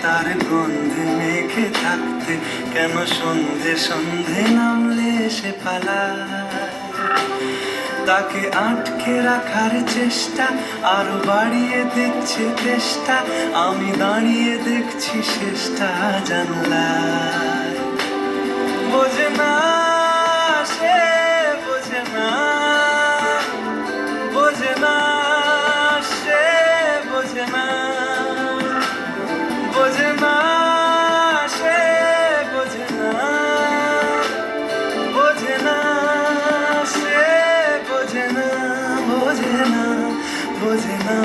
তার গন্ধে মেখে থাকতে কেন সন্ধে সন্ধে নামলে সে পালায়। তাকে আটকে রাখার চেষ্টা আরো বাড়িয়ে দিচ্ছে চেষ্টা, আমি দাঁড়িয়ে দেখছি শেষটা জানলায়। বোঝে না সে, বোঝে না, বোঝে না সে, বোঝে না, বোঝে না সে, বোঝে না, বোঝে না সে, বোঝে না, বোঝে না, বোঝে না,